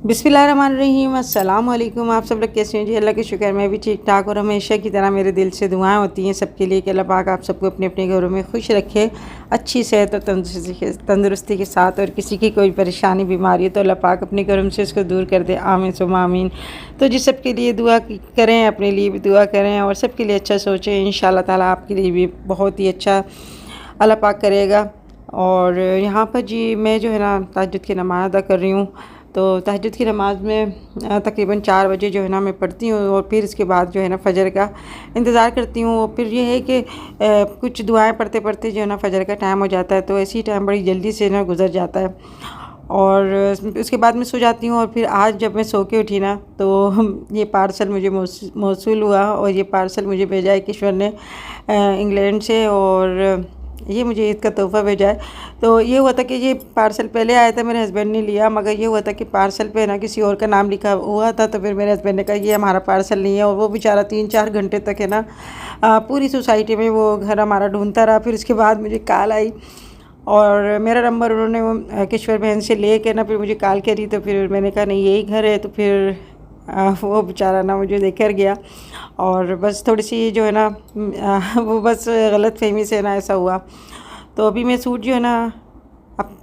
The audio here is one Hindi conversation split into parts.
बिस्मिल्लाहिर्रहमानिर्रहीम अस्सलाम वालेकुम। आप सब लोग कैसे हैं जी? अल्लाह के शुक्र मैं भी ठीक ठाक और हमेशा की तरह मेरे दिल से दुआएं होती हैं सबके लिए कि अल्लाह पाक आप सबको अपने अपने घरों में खुश रखे, अच्छी सेहत और तंदुरुस्ती के साथ। और किसी की कोई परेशानी बीमारी है तो अल्लाह पाक अपने घरों से उसको दूर कर दे, आमीन सुम्मा आमीन। तो जी सबके लिए दुआ करें, अपने लिए भी दुआ करें और सबके लिए अच्छा सोचें। इंशाअल्लाह ताला आपके लिए भी बहुत ही अच्छा अल्लाह पाक करेगा। और यहाँ पर जी मैं जो है ना तहज्जुद की नमाज़ अदा कर रही हूँ। तो तहज्जुद की नमाज़ में तकरीबन 4 बजे जो है ना मैं पढ़ती हूँ और फिर इसके बाद जो है ना फ़जर का इंतज़ार करती हूँ। और फिर ये है कि कुछ दुआएं पढ़ते पढ़ते जो है ना फ़जर का टाइम हो जाता है, तो ऐसी टाइम बड़ी जल्दी से ना गुज़र जाता है। और उसके बाद मैं सो जाती हूँ। और फिर आज जब मैं सो के उठी ना तो ये पार्सल मुझे मौसूल हुआ और ये पार्सल मुझे भेजा है किश्वर ने इंग्लैंड से। और ये मुझे ईद का तोहफ़ा भेजा है। तो ये हुआ था कि ये पार्सल पहले आया था, मेरे हस्बैंड ने लिया, मगर ये हुआ था कि पार्सल पे ना किसी और का नाम लिखा हुआ था। तो फिर मेरे हस्बैंड ने कहा ये हमारा पार्सल नहीं है। और वो बेचारा 3-4 घंटे तक है ना पूरी सोसाइटी में वो घर हमारा ढूंढता रहा। फिर उसके बाद मुझे कॉल आई और मेरा नंबर उन्होंने वो किश्वर बहन से ले के ना फिर मुझे कॉल करी। तो फिर मैंने कहा नहीं यही घर है। तो फिर वो बेचारा ना मुझे देकर गया और बस थोड़ी सी जो है ना वो बस गलतफ़हमी से ना ऐसा हुआ। तो अभी मैं सूट जो है ना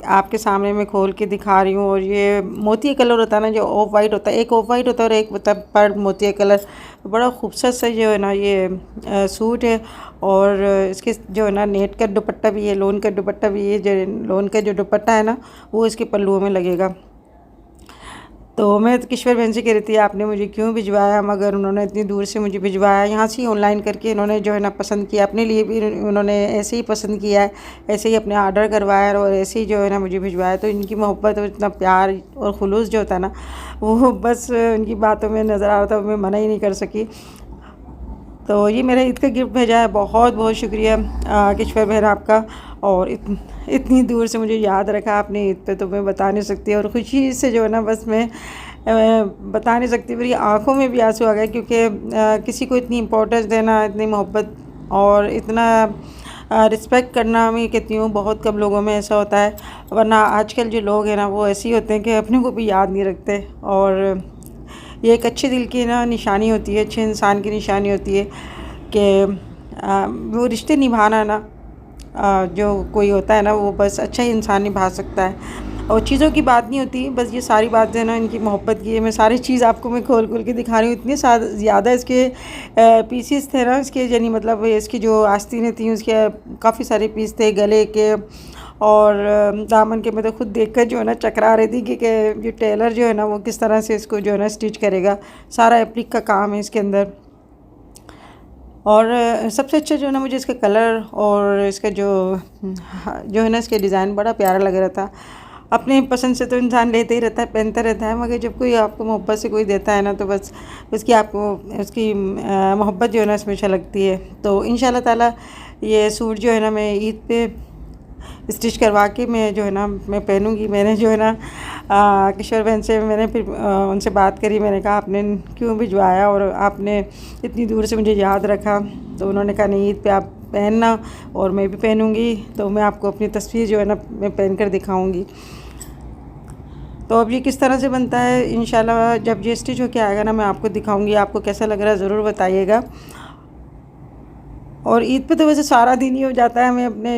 आपके सामने मैं खोल के दिखा रही हूँ। और ये मोतिया कलर होता है ना, जो ऑफ वाइट होता है, एक ऑफ वाइट होता है और एक होता है पर मोतिया कलर। तो बड़ा खूबसूरत सा जो है ना ये सूट है। और इसके जो है ना नेट का दुपट्टा भी है, लोन का दुपट्टा भी है। जो लोन का जो दुपट्टा है ना वो इसके पल्लुओं में लगेगा। तो मैं तो किश्वर बहन से कह रही थी आपने मुझे क्यों भिजवाया, मगर उन्होंने इतनी दूर से मुझे भिजवाया। यहाँ से ही ऑनलाइन करके इन्होंने जो है ना पसंद किया, अपने लिए भी उन्होंने ऐसे ही पसंद किया है, ऐसे ही अपने ऑर्डर करवाया और ऐसे ही जो है ना मुझे भिजवाया। तो इनकी मोहब्बत और इतना प्यार और खुलूस जो होता है ना वो बस उनकी बातों में नज़र आ रहा था, मैं मना ही नहीं कर सकी। तो ये मेरा ईद का गिफ्ट भेजा है, बहुत बहुत शुक्रिया किश्वर बहन आपका। और इतनी दूर से मुझे याद रखा आपने ईद पे, तो मैं बता नहीं सकती। और खुशी से जो है ना बस मैं बता नहीं सकती, मेरी आंखों में भी आंसू आ गए। क्योंकि किसी को इतनी इम्पोर्टेंस देना, इतनी मोहब्बत और इतना रिस्पेक्ट करना, मैं कहती हूँ बहुत कम लोगों में ऐसा होता है। वरना आजकल जो लोग हैं ना वो ऐसे ही होते हैं कि अपने को भी याद नहीं रखते। और ये एक अच्छे दिल की ना निशानी होती है, अच्छे इंसान की निशानी होती है कि वो रिश्ते निभाना ना जो कोई होता है ना वो बस अच्छा ही इंसान निभा सकता है। और चीज़ों की बात नहीं होती, बस ये सारी बातें ना इनकी मोहब्बत की है। मैं सारी चीज़ आपको मैं खोल खोल के दिखा रही हूँ। इतने ज़्यादा इसके पीसीस थे ना इसके, यानी मतलब इसकी जो आस्तीनें थी उसके काफ़ी सारे पीस थे गले के और दामन के। मैं तो खुद देखकर जो है ना चकरा रही थी कि जो टेलर जो है ना वो किस तरह से इसको जो है ना स्टिच करेगा। सारा एप्लिक का काम है इसके अंदर। और सबसे अच्छा जो है ना मुझे इसका कलर और इसका जो है ना इसके डिज़ाइन बड़ा प्यारा लग रहा था। अपने पसंद से तो इंसान लेते ही रहता है, पहनता रहता है, मगर जब कोई आपको मोहब्बत से कोई देता है ना तो बस उसकी आपको उसकी मोहब्बत जो है ना इसमें लगती है। तो इंशाल्लाह ताला ये सूट जो है ना मैं ईद पे स्टिच करवा के मैं जो है ना मैं पहनूंगी। मैंने जो है ना किशोर बहन से मैंने फिर उनसे बात करी। मैंने कहा आपने क्यों भिजवाया और आपने इतनी दूर से मुझे याद रखा। तो उन्होंने कहा नहीं ईद पे आप पहनना और मैं भी पहनूंगी। तो मैं आपको अपनी तस्वीर जो है ना मैं पहन कर दिखाऊंगी। तो अब ये किस तरह से बनता है इंशाल्लाह जब ये स्टिच होके आएगा ना मैं आपको दिखाऊंगी। आपको कैसा लग रहा है ज़रूर बताइएगा। और ईद पे तो वैसे सारा दिन ही हो जाता है। मैं अपने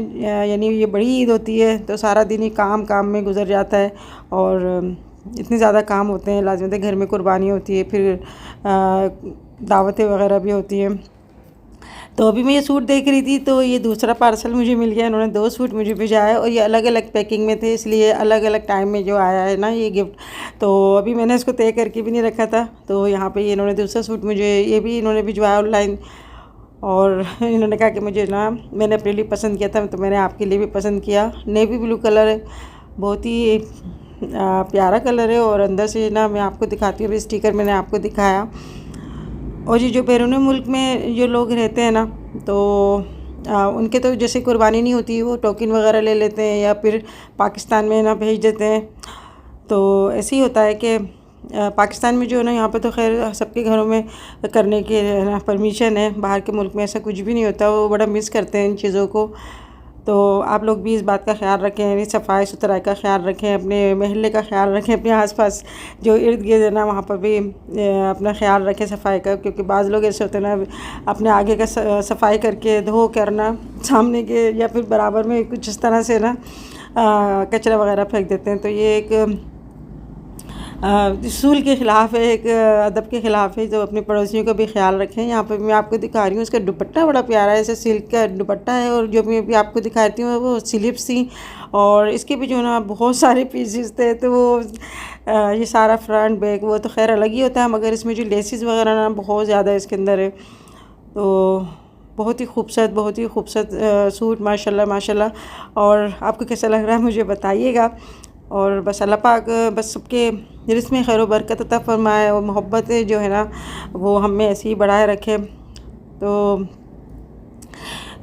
यानी ये बड़ी ईद होती है तो सारा दिन ही काम में गुजर जाता है। और इतने ज़्यादा काम होते हैं, लाज़िम है घर में कुर्बानी होती है, फिर दावतें वगैरह भी होती हैं। तो अभी मैं ये सूट देख रही थी तो ये दूसरा पार्सल मुझे मिल गया। इन्होंने 2 सूट मुझे भिजाया और ये अलग अलग पैकिंग में थे, इसलिए अलग अलग टाइम में जो आया है ना ये गिफ्ट। तो अभी मैंने इसको तय करके भी नहीं रखा था। तो यहाँ पे ये इन्होंने दूसरा सूट मुझे ये भी इन्होंने भिजवाया ऑनलाइन। और इन्होंने कहा कि मुझे ना मैंने अपने लिए पसंद किया था तो मैंने आपके लिए भी पसंद किया। नेवी ब्लू कलर है, बहुत ही प्यारा कलर है। और अंदर से ना मैं आपको दिखाती हूँ, स्टिकर मैंने आपको दिखाया। और ये जो बैरून मुल्क में जो लोग रहते हैं ना तो उनके तो जैसे कुर्बानी नहीं होती, वो टोकन वगैरह ले लेते हैं या फिर पाकिस्तान में ना भेज देते हैं। तो ऐसे ही होता है कि पाकिस्तान में जो है ना यहाँ पे तो खैर सबके घरों में करने के ना परमिशन है। बाहर के मुल्क में ऐसा कुछ भी नहीं होता, वो बड़ा मिस करते हैं इन चीज़ों को। तो आप लोग भी इस बात का ख्याल रखें, यानी सफाई सुथराई का ख्याल रखें, अपने महल्ले का ख्याल रखें, अपने आसपास जो इर्द गिर्द है ना वहाँ पर भी अपना ख्याल रखें सफाई का। क्योंकि बाज़ लोग ऐसे होते हैं ना, अपने आगे का सफाई करके धो करना सामने के या फिर बराबर में कुछ इस तरह से ना कचरा वगैरह फेंक देते हैं। तो ये एक उसूल के ख़िलाफ़ है, एक अदब के ख़िलाफ़ है। जो अपने पड़ोसियों का भी ख्याल रखें। यहाँ पर मैं आपको दिखा रही हूँ, इसका दुपट्टा बड़ा प्यारा है, ऐसे सिल्क का दुपट्टा है। और जो मैं भी आपको दिखाती हूँ वो स्लीव्स थी, और इसके भी जो ना बहुत सारे पीसेस थे। तो वो ये सारा फ्रंट बैक वो तो खैर अलग ही होता है, मगर इसमें जो लेसिस वगैरह ना बहुत ज़्यादा इसके अंदर है। तो बहुत ही खूबसूरत सूट माशाल्लाह माशाल्लाह। और आपको कैसा लग रहा है मुझे बताइएगा। और बस अल्लाह पाक बस सबके रिज़्क़ में खैर व बरकत अता फ़रमाए, और मोहब्बत जो है ना वो हम में ऐसे ही बढ़ाए रखे। तो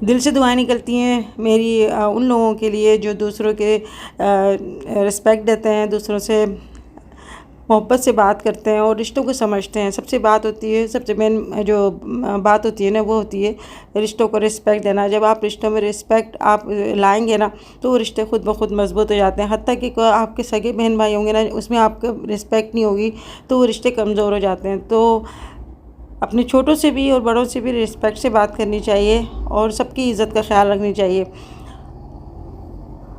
दिल से दुआएं निकलती हैं मेरी उन लोगों के लिए जो दूसरों के रिस्पेक्ट देते हैं, दूसरों से मोहब्बत से बात करते हैं और रिश्तों को समझते हैं। सबसे मेन जो बात होती है ना वो होती है रिश्तों को रिस्पेक्ट देना। जब आप रिश्तों में रिस्पेक्ट आप लाएंगे ना तो वो रिश्ते खुद ब खुद मजबूत हो जाते हैं। हत्ता कि आपके सगे बहन भाई होंगे ना, उसमें आपका रिस्पेक्ट नहीं होगी तो वो रिश्ते कमज़ोर हो जाते हैं। तो अपने छोटों से भी और बड़ों से भी रिस्पेक्ट से बात करनी चाहिए और सबकी इज़्ज़त का ख्याल रखनी चाहिए।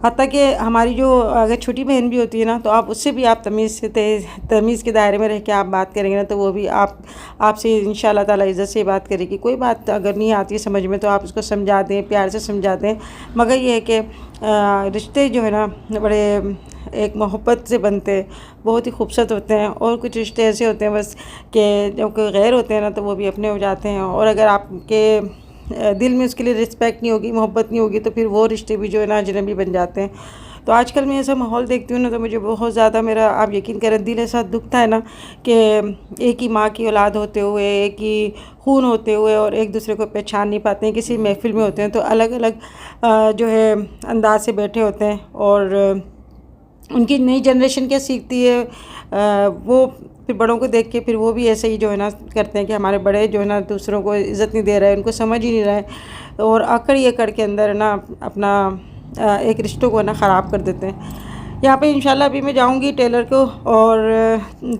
हत्ता कि हमारी जो अगर छोटी बहन भी होती है ना, तो आप उससे भी आप तमीज़ के दायरे में रह के आप बात करेंगे ना, तो वो भी आपसे इंशाअल्लाह ताला इज़्ज़त से बात करेगी। कोई बात अगर नहीं आती है समझ में तो आप उसको समझा दें, प्यार से समझा दें। मगर ये है कि रिश्ते जो है ना बड़े एक मोहब्बत से बनते हैं, बहुत ही खूबसूरत होते हैं। और कुछ रिश्ते ऐसे होते हैं बस कि जो कोई गैर होते हैं ना तो वो भी अपने हो जाते हैं। और अगर आपके दिल में उसके लिए रिस्पेक्ट नहीं होगी, मोहब्बत नहीं होगी, तो फिर वो रिश्ते भी जो है ना अजनबी बन जाते हैं। तो आजकल मैं ऐसा माहौल देखती हूँ ना तो मुझे बहुत ज़्यादा मेरा आप यकीन करें दिल ऐसा दुखता है ना कि एक ही माँ की औलाद होते हुए, एक ही खून होते हुए और एक दूसरे को पहचान नहीं पाते हैं। किसी महफिल में होते हैं तो अलग अलग जो है अंदाज से बैठे होते हैं। और उनकी नई जनरेशन क्या सीखती है वो फिर बड़ों को देख के फिर वो भी ऐसे ही जो है ना करते हैं कि हमारे बड़े जो है ना दूसरों को इज़्ज़त नहीं दे रहे हैं, उनको समझ ही नहीं रहे और अकड़ ये कड़ के अंदर ना अपना एक रिश्तों को ना ख़राब कर देते हैं। यहाँ पे इंशाल्लाह अभी मैं जाऊँगी टेलर को, और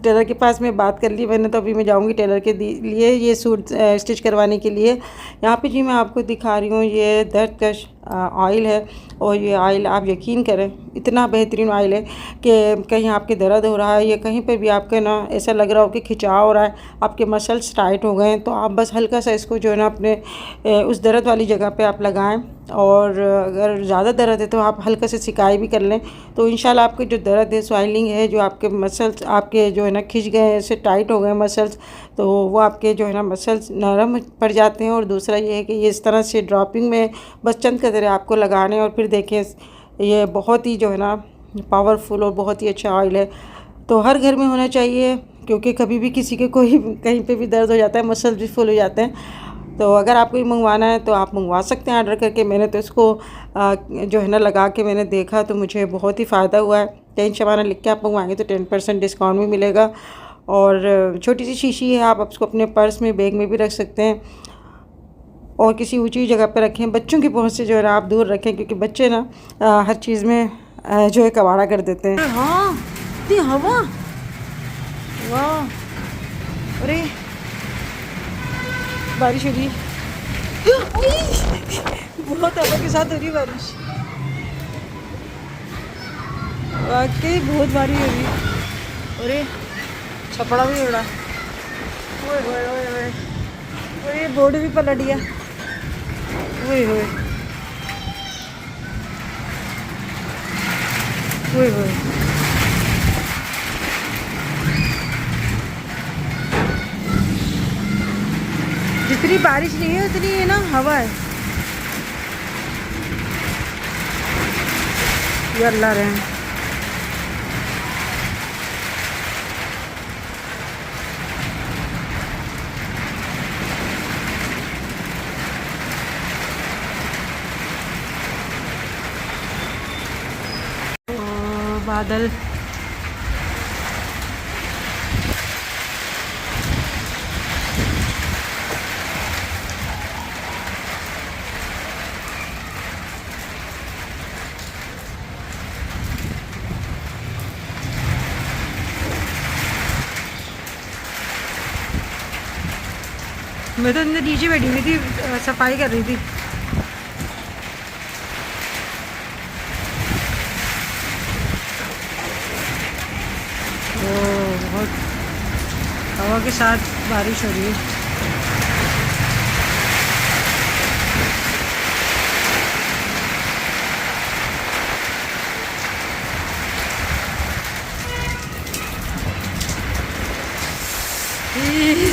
टेलर के पास में बात कर ली मैंने, तो अभी मैं जाऊँगी टेलर के लिए ये सूट स्टिच करवाने के लिए। यहाँ पे जी मैं आपको दिखा रही हूँ ये दर्दकश ऑयल है। और ये ऑयल आप यकीन करें इतना बेहतरीन ऑयल है कि कहीं आपके दर्द हो रहा है या कहीं पर भी आपके ना ऐसा लग रहा हो कि खिंचाव हो रहा है, आपके मसल्स टाइट हो गए हैं, तो आप बस हल्का सा इसको जो है ना अपने उस दर्द वाली जगह पे आप लगाएं। और अगर ज़्यादा दर्द है तो आप हल्का से सिकाई भी कर लें, तो इंशाल्लाह आपके जो दर्द है स्वेलिंग है, जो आपके मसल्स आपके जो है ना खिंच गए ऐसे टाइट हो गए मसल्स, तो वो आपके जो है ना मसल्स नरम पड़ जाते हैं। और दूसरा ये है कि ये इस तरह से ड्रॉपिंग में बस चंद कतरे आपको लगाने और फिर देखें ये बहुत ही जो है ना पावरफुल और बहुत ही अच्छा ऑयल है। तो हर घर में होना चाहिए, क्योंकि कभी भी किसी के कोई कहीं पे भी दर्द हो जाता है, मसल्स भी फुल हो जाते हैं। तो अगर आपको ये मंगवाना है तो आप मंगवा सकते हैं ऑर्डर करके। मैंने तो इसको जो है ना लगा के मैंने देखा तो मुझे बहुत ही फ़ायदा हुआ है। 10 शबाना लिख के आप मंगवाएंगे तो 10% डिस्काउंट भी मिलेगा। और छोटी सी शीशी है, आप उसको अपने पर्स में बैग में भी रख सकते हैं और किसी ऊंची जगह पर रखें। बच्चों की पहुंच से जो है ना आप दूर रखें, क्योंकि बच्चे ना हर चीज़ में जो है कबाड़ा कर देते हैं। हाँ इतनी हवा, वाह, अरे बारिश हो रही बहुत हवा के साथ हो रही बारिश, वाकई बहुत बारिश हो रही। अरे छपड़ा भी उड़ा, ओए बोर्ड भी पलट गया, ओए होए ओए होए। जितनी बारिश नहीं है उतनी है ना हवा है। ये अल्लाह रहम। बादल मैं तो अंदर नीचे बैठी हुई थी, सफाई कर रही थी। बहुत हवा के साथ बारिश हो रही है।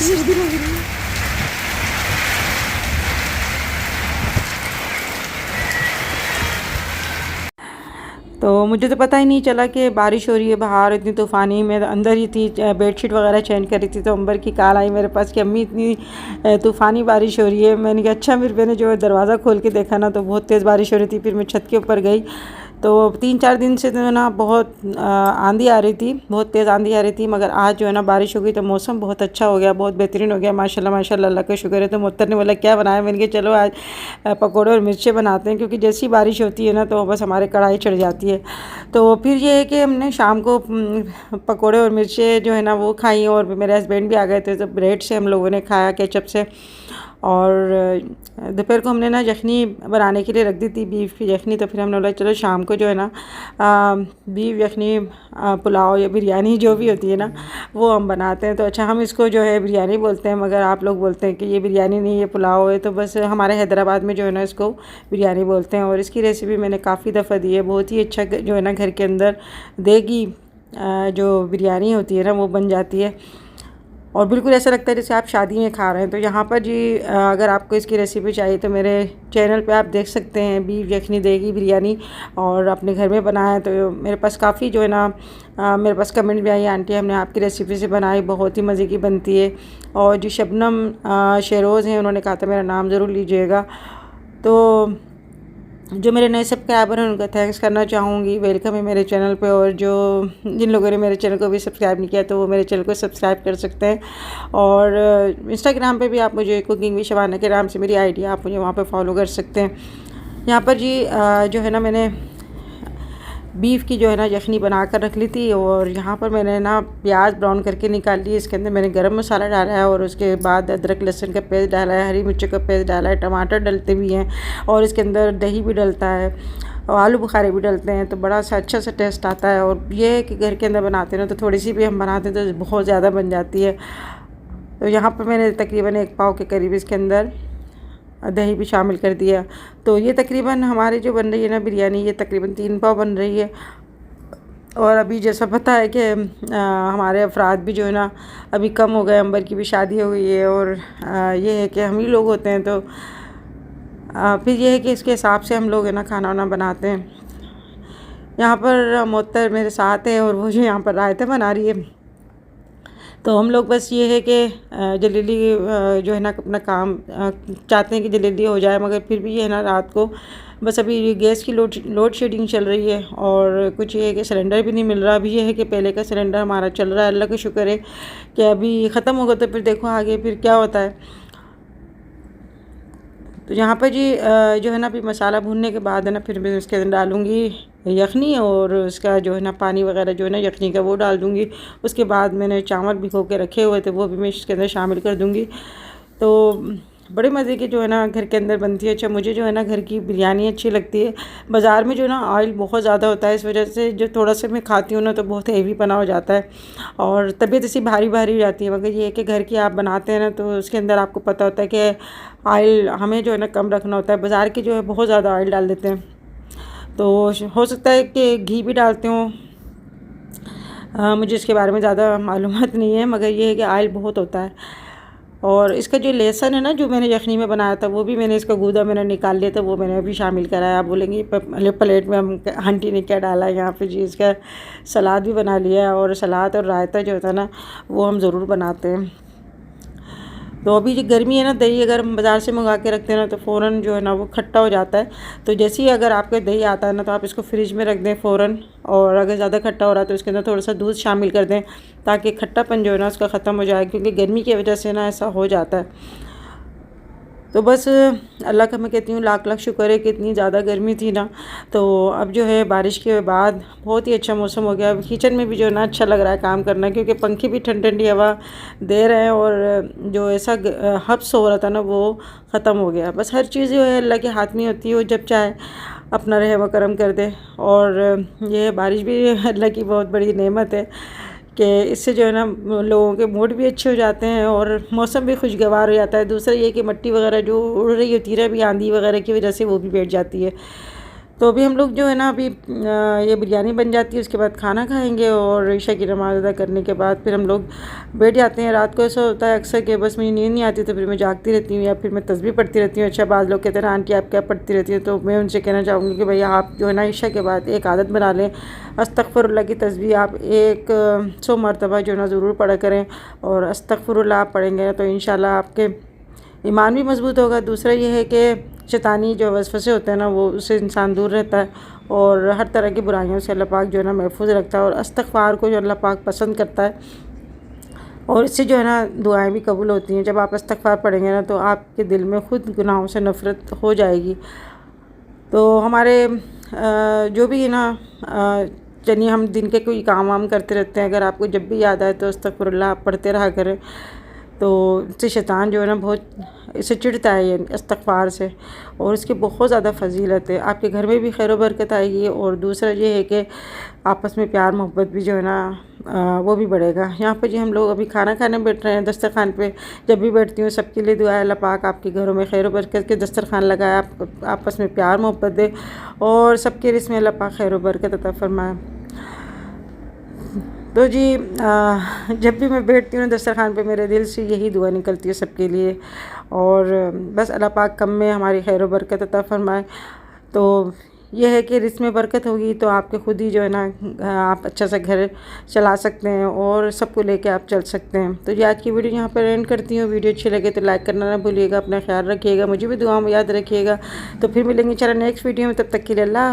सर्दी लग रही है। तो मुझे तो पता ही नहीं चला कि बारिश हो रही है बाहर इतनी तूफ़ानी। मैं अंदर ही थी, बेडशीट वगैरह चेंज कर रही थी, तो अंबर की कॉल आई मेरे पास कि अम्मी इतनी तूफ़ानी बारिश हो रही है। मैंने कहा अच्छा। फिर मैंने जो दरवाज़ा खोल के देखा ना तो बहुत तेज़ बारिश हो रही थी। फिर मैं छत के ऊपर गई तो 3-4 दिन से तो ना बहुत आंधी आ रही थी, बहुत तेज़ आंधी आ रही थी। मगर आज जो है ना बारिश हो गई तो मौसम बहुत अच्छा हो गया, बहुत बेहतरीन हो गया। माशाल्लाह माशाल्लाह, अल्लाह का शुक्र है। तो मुत्तर ने बोला क्या बनाया? मैंने कहा चलो आज पकौड़े और मिर्चें बनाते हैं, क्योंकि जैसी बारिश होती है ना तो बस हमारे कढ़ाई चढ़ जाती है। तो फिर ये है कि हमने शाम को पकौड़े और मिर्चें जो है ना वो खाई, और मेरे हस्बैंड भी आ गए थे तो ब्रेड से हम लोगों ने खाया, केचप से। और दोपहर को हमने ना यखनी बनाने के लिए रख दी थी, बीफ की यखनी। तो फिर हमने बोला चलो शाम को जो है ना बीफ यखनी पुलाव या बिरयानी जो भी होती है ना वो हम बनाते हैं। तो अच्छा, हम इसको जो है बिरयानी बोलते हैं, मगर आप लोग बोलते हैं कि ये बिरयानी नहीं, ये पुलाव है। तो बस हमारे हैदराबाद में जो है ना इसको बिरयानी बोलते हैं। और इसकी रेसिपी मैंने काफ़ी दफ़ा दी है। बहुत ही अच्छा जो है ना घर के अंदर देगी जो बिरयानी होती है ना वो बन जाती है, और बिल्कुल ऐसा लगता है जैसे आप शादी में खा रहे हैं। तो यहाँ पर जी अगर आपको इसकी रेसिपी चाहिए तो मेरे चैनल पे आप देख सकते हैं, बीफ यखनी देगी बिरयानी, और अपने घर में बनाया। तो मेरे पास काफ़ी जो है ना मेरे पास कमेंट भी आई, आंटी हमने आपकी रेसिपी से बनाई, बहुत ही मज़े की बनती है। और जो शबनम शेरोज़ हैं उन्होंने कहा था मेरा नाम ज़रूर लीजिएगा। तो जो मेरे नए सब्सक्राइबर हैं उनका थैंक्स करना चाहूँगी, वेलकम है मेरे चैनल पे। और जो जिन लोगों ने मेरे चैनल को भी सब्सक्राइब नहीं किया तो वो मेरे चैनल को सब्सक्राइब कर सकते हैं। और इंस्टाग्राम पे भी आप मुझे कुकिंग विद शबाना के नाम से मेरी आईडी, आप मुझे वहाँ पे फॉलो कर सकते हैं। यहाँ पर जी जो है ना मैंने बीफ की जो है ना यखनी बना कर रख ली थी, और यहाँ पर मैंने ना प्याज ब्राउन करके निकाल ली। इसके अंदर मैंने गरम मसाला डाला है, और उसके बाद अदरक लहसुन का पेस्ट डाला है, हरी मिर्च का पेस्ट डाला है, टमाटर डलते भी हैं, और इसके अंदर दही भी डलता है, और आलू बुखारे भी डलते हैं। तो बड़ा सा अच्छा सा टेस्ट आता है। और ये है कि घर के अंदर बनाते हैं ना तो थोड़ी सी भी हम बनाते हैं तो बहुत ज़्यादा बन जाती है। तो यहाँ पर मैंने तकरीबन 1 पाव के करीब इसके अंदर दही भी शामिल कर दिया। तो ये तकरीबन हमारे जो बन रही है ना बिरयानी, ये तकरीबन 3 पाव बन रही है। और अभी जैसा पता है कि हमारे अफराद भी जो है ना अभी कम हो गए, अंबर की भी शादी हो गई है, और ये है कि हम ही लोग होते हैं। तो फिर ये है कि इसके हिसाब से हम लोग है ना खाना वाना बनाते हैं। यहाँ पर मोहतर मेरे साथ है, और वो जो यहाँ पर रायता बना रही है। तो हम लोग बस ये है कि जल्दी जो है ना अपना काम चाहते हैं कि जल्दी हो जाए, मगर फिर भी ये है ना रात को बस अभी गैस की लोड शेडिंग चल रही है, और कुछ ये है कि सिलेंडर भी नहीं मिल रहा। अभी ये है कि पहले का सिलेंडर हमारा चल रहा है, अल्लाह का शुक्र है कि अभी ख़त्म होगा। तो फिर देखो आगे फिर क्या होता है। तो यहाँ पर जी जो है ना अभी मसाला भूनने के बाद है ना फिर मैं इसके अंदर डालूँगी यखनी, और उसका जो है ना पानी वगैरह जो है ना यखनी का वो डाल दूँगी। उसके बाद मैंने चावल भिगो के रखे हुए थे वो भी मैं इसके अंदर शामिल कर दूँगी। तो बड़े मज़े की जो है ना घर के अंदर बनती है। अच्छा, मुझे जो है ना घर की बिरयानी अच्छी लगती है। बाज़ार में जो है ना ऑयल बहुत ज़्यादा होता है, इस वजह से जो थोड़ा सा मैं खाती हूँ ना तो बहुत हेवी पना हो जाता है, और तबीयत ऐसी भारी भारी हो जाती है। मगर ये है कि घर की आप बनाते हैं ना तो उसके अंदर आपको पता होता है कि ऑयल हमें जो है ना कम रखना होता है। बाज़ार की जो है बहुत ज़्यादा ऑयल डाल देते हैं, तो हो सकता है कि घी भी डालते हों। मुझे इसके बारे में ज़्यादा मालूमात नहीं है, मगर ये है कि ऑयल बहुत होता है। और इसका जो लहसुन है ना जो मैंने यखनी में बनाया था वो भी मैंने इसका गूदा मैंने निकाल लिया था, वो मैंने अभी शामिल कराया। आप बोलेंगे प्लेट में हम आंटी ने क्या डाला है। यहाँ पे जी इसका सलाद भी बना लिया है, और सलाद और रायता जो होता है ना वो हम ज़रूर बनाते हैं। तो अभी जो गर्मी है ना, दही अगर हम बाज़ार से मंगा के रखते हैं ना तो फ़ौरन जो है ना वो खट्टा हो जाता है। तो जैसे ही अगर आपके दही आता है ना तो आप इसको फ्रिज में रख दें फ़ौरन, और अगर ज़्यादा खट्टा हो रहा है तो इसके अंदर थोड़ा सा दूध शामिल कर दें ताकि खट्टापन जो है ना उसका ख़त्म हो जाए, क्योंकि गर्मी की वजह से ना ऐसा हो जाता है। तो बस अल्लाह का मैं कहती हूँ लाख लाख शुक्र है कि इतनी ज़्यादा गर्मी थी ना, तो अब जो है बारिश के बाद बहुत ही अच्छा मौसम हो गया। किचन में भी जो है ना अच्छा लग रहा है काम करना, क्योंकि पंखे भी ठंडी ठंडी हवा दे रहे हैं और जो ऐसा हब्स हो रहा था ना वो ख़त्म हो गया। बस हर चीज़ जो है अल्लाह के हाथ में होती है, वो जब चाहे अपना रहम करम कर दे। और ये बारिश भी अल्लाह की बहुत बड़ी नेमत है कि इससे जो है ना लोगों के मूड भी अच्छे हो जाते हैं और मौसम भी खुशगवार हो जाता है। दूसरा ये कि मिट्टी वगैरह जो उड़ रही होती है अभी आंधी वगैरह की वजह से वो भी बैठ जाती है। तो अभी हम लोग जो है ना अभी ये बिरयानी बन जाती है, उसके बाद खाना खाएंगे और ईशा की नमाज़ अदा करने के बाद फिर हम लोग बैठ जाते हैं। रात को ऐसा होता है अक्सर कि बस मुझे नींद नहीं आती तो फिर मैं जागती रहती हूँ या फिर मैं तस्बीह पढ़ती रहती हूँ। अच्छा, बाद लोग कहते हैं आंटी आप क्या पढ़ती रहती हैं, तो मैं उनसे कहना चाहूँगी कि भैया आप जो है ना ईशा के बाद एक आदत बना लें, अस्तगफिरुल्लाह की तस्बीह आप 100 मरतबा जो है ना ज़रूर पढ़ा करें। और अस्तगफिरुल्लाह आप पढ़ेंगे तो इंशाल्लाह आपके ईमान भी मज़बूत होगा। दूसरा ये है कि शैतानी जो वसवसे होते हैं ना वो उससे इंसान दूर रहता है और हर तरह की बुराइयों से अल्लाह पाक जो है ना महफूज रखता है। और इस्तिग़फ़ार को जो अल्लाह पाक पसंद करता है और इससे जो है ना दुआएं भी कबूल होती हैं। जब आप इस्तिग़फ़ार पढ़ेंगे ना तो आपके दिल में ख़ुद गुनाहों से नफ़रत हो जाएगी। तो हमारे जो भी है ना चलिए हम दिन के कोई काम वाम करते रहते हैं, अगर आपको जब भी याद आए तो अस्तग़फ़िरुल्लाह आप पढ़ते रहा करें। तो इससे शैतान जो है ना बहुत इससे चिढ़ता है ये इस्तिग़फ़ार से, और इसकी बहुत ज़्यादा फ़जीलत है। आपके घर में भी खैर बरकत आएगी और दूसरा ये है कि आपस में प्यार मोहब्बत भी जो है ना वो भी बढ़ेगा। यहाँ पर जी हम लोग अभी खाना खाने बैठ रहे हैं दस्तरखान पे। जब भी बैठती हूँ सबके लिए दुआ है अल्लाह पाक आपके घरों में खैर बरकत के दस्तरखान लगाए, आप आपस में प्यार मोहब्बत दे और सबके रिज़्क़ में अल्लाह पाक खैर बरकत अता फरमाए। तो जी जब भी मैं बैठती हूँ दस्तरखान पे मेरे दिल से यही दुआ निकलती है सबके लिए, और बस अल्लाह पाक कम में हमारी खैर बरकत अता फरमाए। तो यह है कि रिज़्क़ में बरकत होगी तो आपके खुद ही जो है ना आप अच्छा सा घर चला सकते हैं और सबको लेके आप चल सकते हैं। तो जी आज की वीडियो यहाँ पर एंड करती हूँ। वीडियो अच्छी लगे तो लाइक करना ना भूलिएगा, अपना ख्याल रखिएगा, मुझे भी दुआ में याद रखिएगा। तो फिर मिलेंगे चलो नेक्स्ट वीडियो में, तब तक के लिए अल्लाह।